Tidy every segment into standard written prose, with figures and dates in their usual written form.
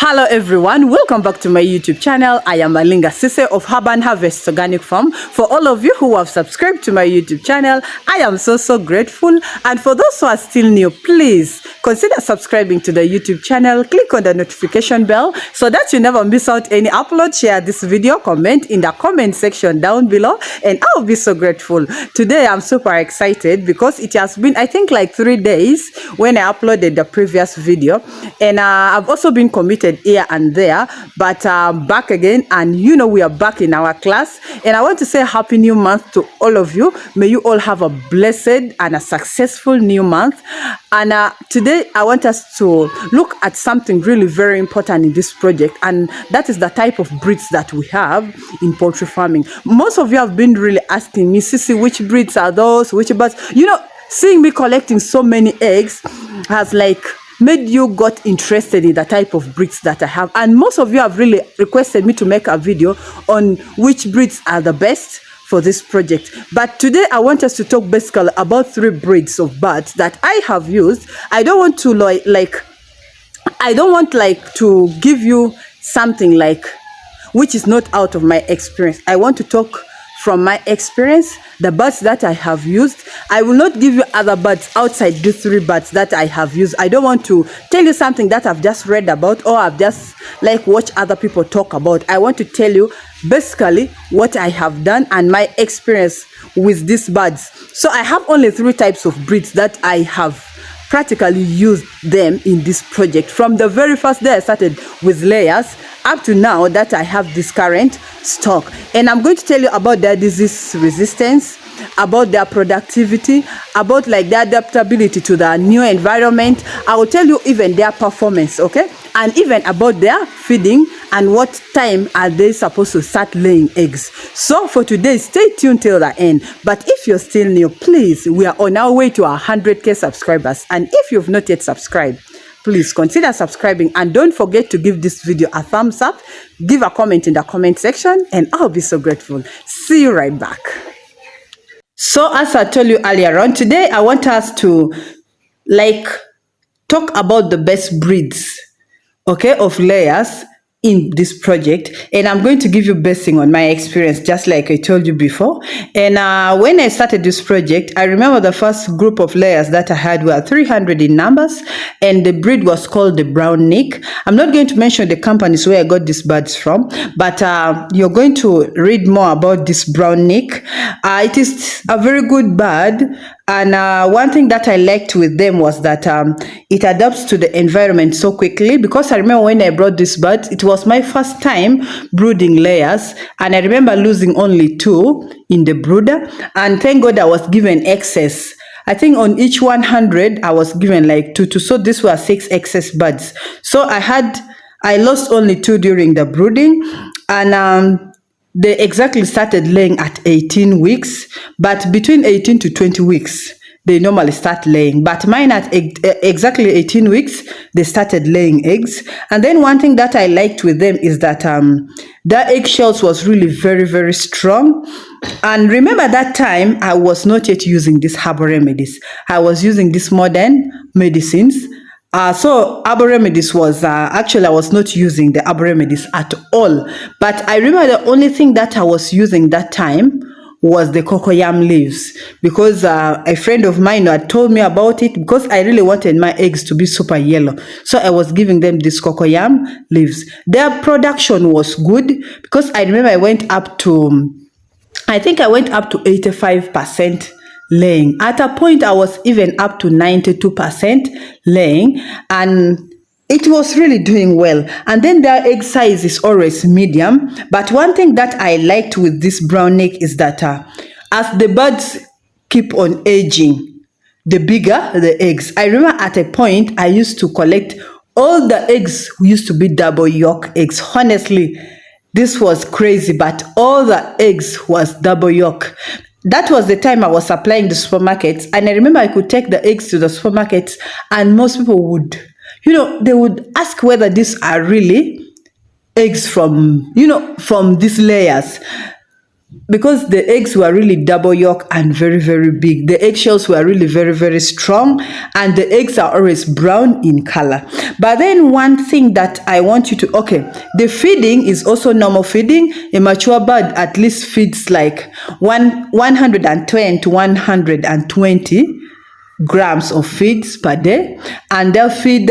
Hello everyone, welcome back to my YouTube channel. I am Malinga Sise of Urban Harvest Organic Farm. For all of you who have subscribed to my YouTube channel, I am so grateful. And for those who are still new, please consider subscribing to the YouTube channel. Click on the notification bell so that you never miss out any upload. Share this video, comment in the comment section down below, and I'll be so grateful. Today I'm super excited because it has been, I think, like 3 days when I uploaded the previous video, and I've also been committed here and there, but back again, and we are back in our class. And I want to say happy new month to all of you. May you all have a blessed and a successful new month. And today I want us to look at something really very important in this project, and that is the type of breeds that we have in poultry farming. Most of you have been really asking me, Sissy, which breeds are those, which birds? Seeing me collecting so many eggs has made you got interested in the type of breeds that I have, and most of you have really requested me to make a video on which breeds are the best for this project. But today I want us to talk basically about 3 breeds of birds that I have used. I don't want to to give you something which is not out of my experience. I want to talk from my experience, the birds that I have used. I will not give you other birds outside these 3 birds that I have used. I don't want to tell you something that I've just read about or I've just watched other people talk about. I want to tell you basically what I have done and my experience with these birds. So I have only 3 types of breeds that I have practically used them in this project. From the very first day I started with layers up to now that I have this current stock, and I'm going to tell you about their disease resistance, about their productivity, about their adaptability to the new environment. I will tell you even their performance, okay, and even about their feeding and what time are they supposed to start laying eggs. So for today, stay tuned till the end. But if you're still new, please, we are on our way to 100k subscribers, and if you've not yet subscribed, please consider subscribing, and don't forget to give this video a thumbs up, give a comment in the comment section, and I'll be so grateful. See you right back. So as I told you earlier on, today I want us to talk about the best breeds, okay, of layers in this project, and I'm going to give you basing on my experience, just like I told you before. And when I started this project, I remember the first group of layers that I had were 300 in numbers, and the breed was called the brown neck. I'm not going to mention the companies where I got these birds from, but you're going to read more about this brown neck. It is a very good bird. And one thing that I liked with them was that it adapts to the environment so quickly, because I remember when I brought this bird, it was my first time brooding layers, and I remember losing only 2 in the brooder, and thank God I was given excess. I think on each 100 I was given 2, so these were 6 excess birds. So I lost only 2 during the brooding, and they exactly started laying at 18 weeks, but between 18 to 20 weeks, they normally start laying. But mine at exactly 18 weeks, they started laying eggs. And then one thing that I liked with them is that their eggshells was really very strong. And remember that time, I was not yet using these herbal remedies. I was using these modern medicines. So herbal remedies was actually I was not using the herbal remedies at all. But I remember the only thing that I was using that time was the cocoyam leaves, because a friend of mine had told me about it, because I really wanted my eggs to be super yellow. So I was giving them this cocoyam leaves. Their production was good, because I remember I went up to 85% laying. At a point, I was even up to 92% laying, and it was really doing well. And then their egg size is always medium. But one thing that I liked with this brown neck is that as the birds keep on aging, the bigger the eggs. I remember at a point, I used to collect all the eggs used to be double yolk eggs. Honestly, this was crazy, but all the eggs was double yolk. That was the time I was supplying the supermarkets, and I remember I could take the eggs to the supermarkets, and most people would, they would ask whether these are really eggs from these layers. because the eggs were really double yolk and very, very big. The eggshells were really very, very strong, and the eggs are always brown in color. But then one thing that I want you to, okay, the feeding is also normal feeding. A mature bird at least feeds like 110 to 120 grams of feeds per day, and their feed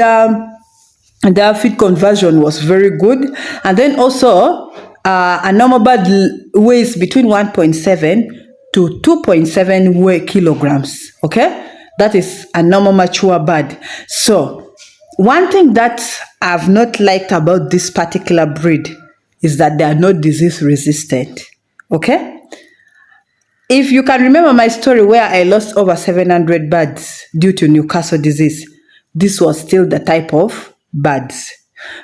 conversion was very good. And then also a normal bird weighs between 1.7 to 2.7 kilograms. Okay, that is a normal mature bird. So one thing that I've not liked about this particular breed is that they are not disease resistant. Okay, if you can remember my story where I lost over 700 birds due to Newcastle disease, this was still the type of birds.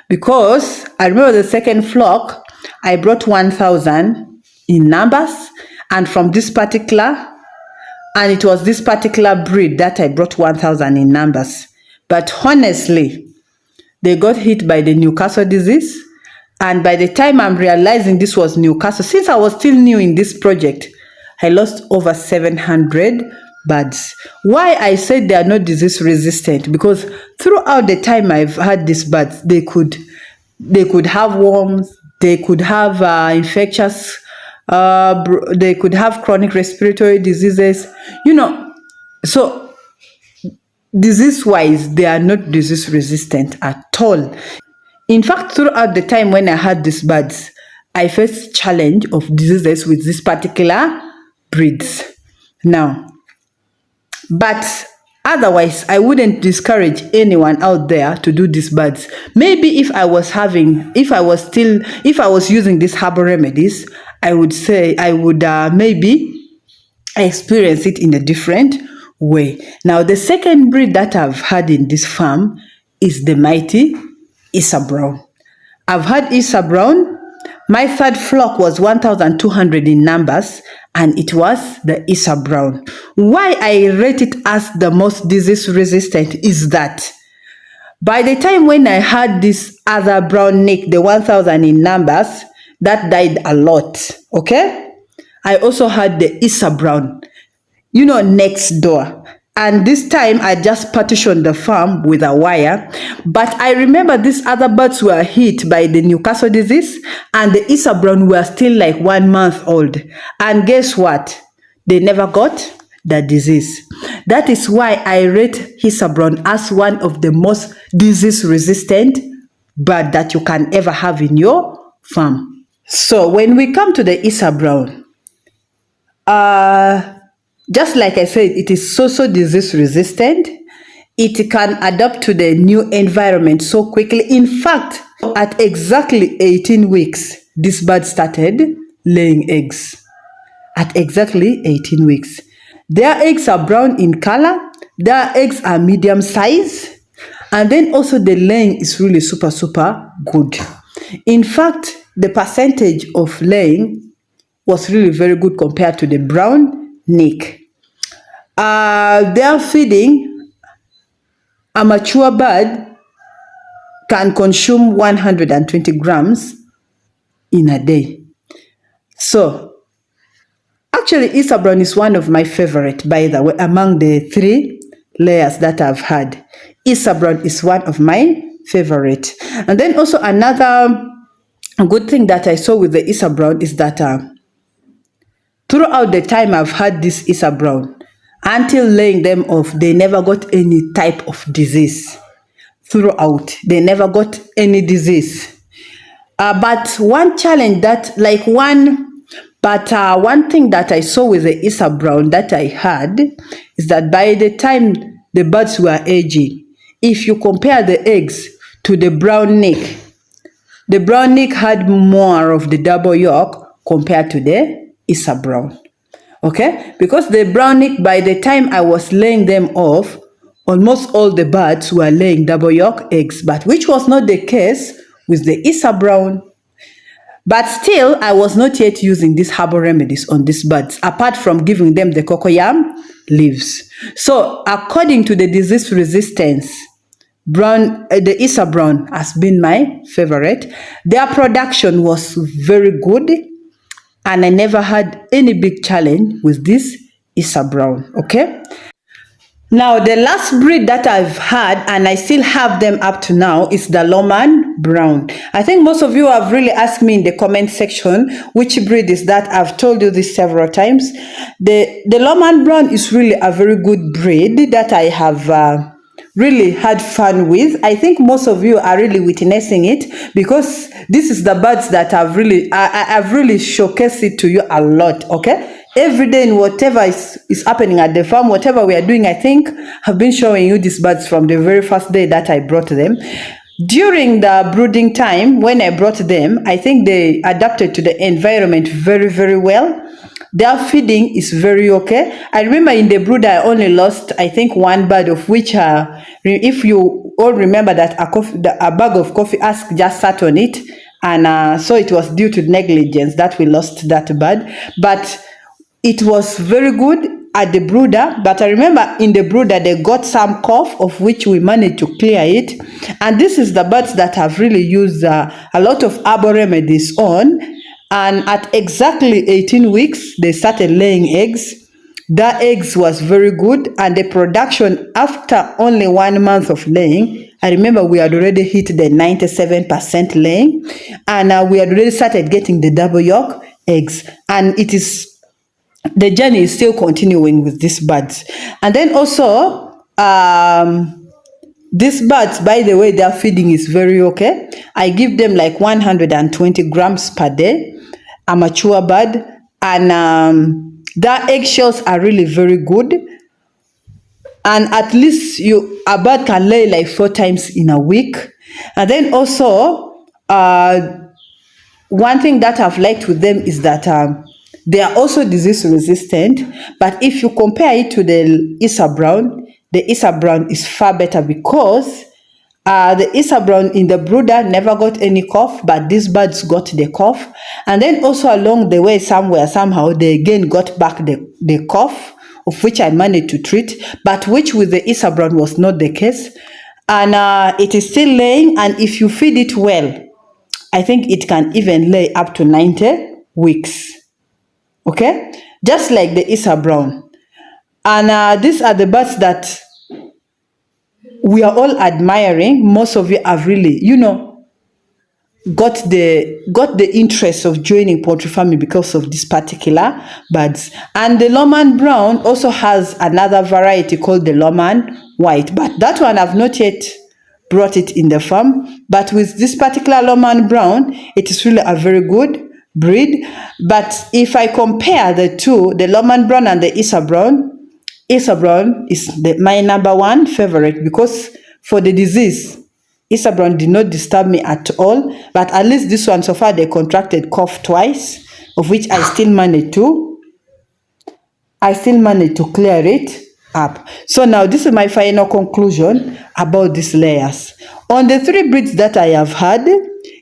Because I remember the second flock, I brought 1,000 in numbers, and from this particular, and it was this particular breed that I brought 1,000 in numbers. But honestly, they got hit by the Newcastle disease, and by the time I'm realizing this was Newcastle, since I was still new in this project, I lost over 700 birds. Why I said they are not disease resistant? Because throughout the time I've had these birds, they could have worms, they could have infectious, they could have chronic respiratory diseases, so disease-wise, they are not disease resistant at all. In fact, throughout the time when I had these birds, I faced challenge of diseases with this particular breeds. Now, but otherwise, I wouldn't discourage anyone out there to do these birds. Maybe if I was using these herbal remedies, I would say I would maybe experience it in a different way. Now, the second breed that I've had in this farm is the mighty Lar Brown. I've had Lar Brown. My third flock was 1,200 in numbers, and it was the Lar Brown. Why I rate it as the most disease resistant is that by the time when I had this other brown neck, the 1,000 in numbers, that died a lot. Okay, I also had the Lar Brown, next door. And this time I just partitioned the farm with a wire. But I remember these other birds were hit by the Newcastle disease, and the Lar Brown were still like 1 month old. And guess what? They never got the disease. That is why I rate Lar Brown as one of the most disease resistant bird that you can ever have in your farm. So when we come to the Lar Brown, just like I said, it is so disease resistant. It can adapt to the new environment so quickly. In fact, at exactly 18 weeks, this bird started laying eggs. At exactly 18 weeks. Their eggs are brown in color. Their eggs are medium size. And then also the laying is really super good. In fact, the percentage of laying was really very good compared to the brown neck. Their feeding, a mature bird can consume 120 grams in a day. So, actually, Lar Brown is one of my favorite, by the way, among the 3 layers that I've had. Lar Brown is one of my favorite. And then also another good thing that I saw with the Lar Brown is that throughout the time I've had this Lar Brown, until laying them off, they never got any type of disease. Throughout, they never got any disease. But one challenge one thing that I saw with the Lar Brown that I had is that by the time the birds were aging, if you compare the eggs to the brown neck had more of the double yolk compared to the Lar Brown. Okay, because the brown neck, by the time I was laying them off, almost all the birds were laying double yolk eggs, but which was not the case with the Lar Brown. But still, I was not yet using these herbal remedies on these birds, apart from giving them the cocoyam leaves. So, according to the disease resistance, the Lar Brown has been my favorite. Their production was very good. and I never had any big challenge with this Lar Brown. Okay. Now, the last breed that I've had, and I still have them up to now, is the Lar Brown. I think most of you have really asked me in the comment section which breed is that. I've told you this several times. The Lar Brown is really a very good breed that I have really had fun with. I think most of you are really witnessing it, because this is the birds that I've really showcased it to you a lot. Okay. Every day in whatever is happening at the farm, whatever we are doing, I think I've been showing you these birds from the very first day that I brought them. During the brooding time, when I brought them, I think they adapted to the environment very, very well. Their feeding is very okay. I remember in the brood, I only lost, I think, one bird, of which, if you all remember that a bag of coffee husk just sat on it. And so it was due to negligence that we lost that bird. But it was very good at the brooder, but I remember in the brooder they got some cough, of which we managed to clear it. And this is the birds that have really used a lot of herbal remedies on. And at exactly 18 weeks, they started laying eggs. The eggs was very good, and the production after only 1 month of laying, I remember we had already hit the 97% laying, and we had already started getting the double yolk eggs. And the journey is still continuing with these birds. And then also, these birds, by the way, their feeding is very okay. I give them like 120 grams per day, a mature bird, and their eggshells are really very good. And at least a bird can lay like 4 times in a week. And then also, one thing that I've liked with them is that they are also disease resistant. But if you compare it to the Lar Brown, the Lar Brown is far better, because the Lar Brown in the brooder never got any cough, but these birds got the cough. And then also along the way, somehow, they again got back the cough, of which I managed to treat, but which with the Lar Brown was not the case. And it is still laying, and if you feed it well, I think it can even lay up to 90 weeks. Okay? Just like the Lar Brown. And these are the birds that we are all admiring. Most of you have really, got the interest of joining poultry farming because of this particular birds. And the Lar Brown also has another variety called the Lar White, but that one I've not yet brought it in the farm. But with this particular Lar Brown, it is really a very good breed. But if I compare the two, the Lar Brown and the Lar Brown is my number one favorite, because for the disease, Lar Brown did not disturb me at all. But at least this one, so far, they contracted cough twice, of which I still managed to clear it up. So now this is my final conclusion about these layers. On the 3 breeds that I have had,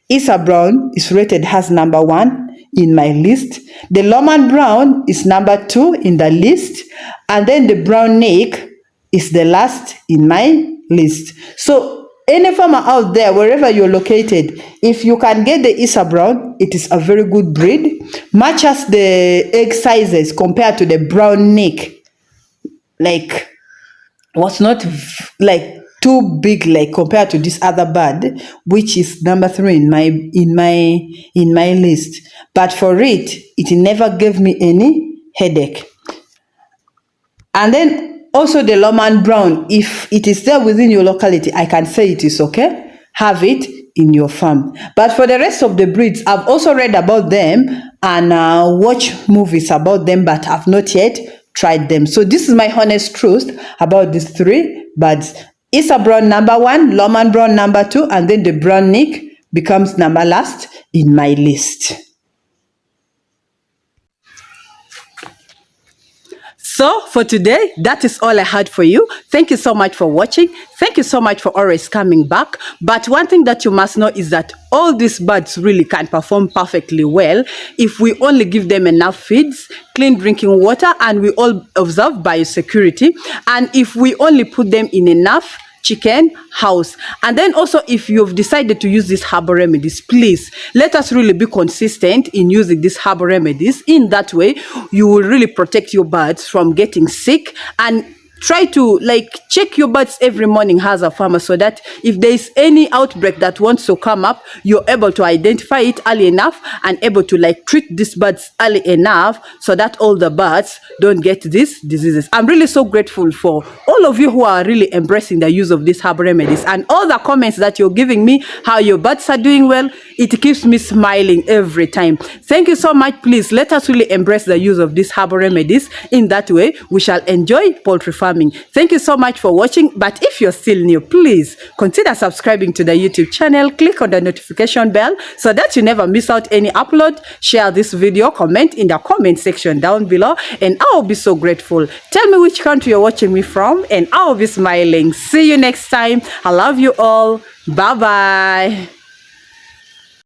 Lar Brown is rated as number 1 in my list. The Lar Brown is number 2 in the list, and then the brown neck is the last in my list. So any farmer out there, wherever you're located, if you can get the Lar Brown, it is a very good breed. Much as the egg sizes compared to the brown neck, like, was not like too big, like compared to this other bird, which is number 3 in my list. But for it never gave me any headache. And then also the Lar Brown, if it is there within your locality, I can say it is okay. Have it in your farm. But for the rest of the breeds, I've also read about them and watched movies about them, but I've not yet tried them. So this is my honest truth about these 3 birds. Lar Brown number 1, Lar Brown number 2, and then the brown neck becomes number last in my list. So for today, that is all I had for you. Thank you so much for watching. Thank you so much for always coming back. But one thing that you must know is that all these birds really can perform perfectly well if we only give them enough feeds, clean drinking water, and we all observe biosecurity. And if we only put them in enough chicken house. And then also, if you've decided to use these herbal remedies, please let us really be consistent in using these herbal remedies. In that way, you will really protect your birds from getting sick, and try to like check your birds every morning as a farmer, so that if there is any outbreak that wants to come up, you're able to identify it early enough and able to like treat these birds early enough, so that all the birds don't get these diseases. I'm really so grateful for all of you who are really embracing the use of these herbal remedies, and all the comments that you're giving me, how your birds are doing well. It keeps me smiling every time. Thank you so much. Please let us really embrace the use of these herbal remedies. In that way, we shall enjoy poultry farming. Thank you so much for watching. But if you're still new, please consider subscribing to the YouTube channel. Click on the notification bell so that you never miss out any upload. Share this video, comment in the comment section down below, and I will be so grateful. Tell me which country you're watching me from, and I will be smiling. See you next time. I love you all. Bye bye.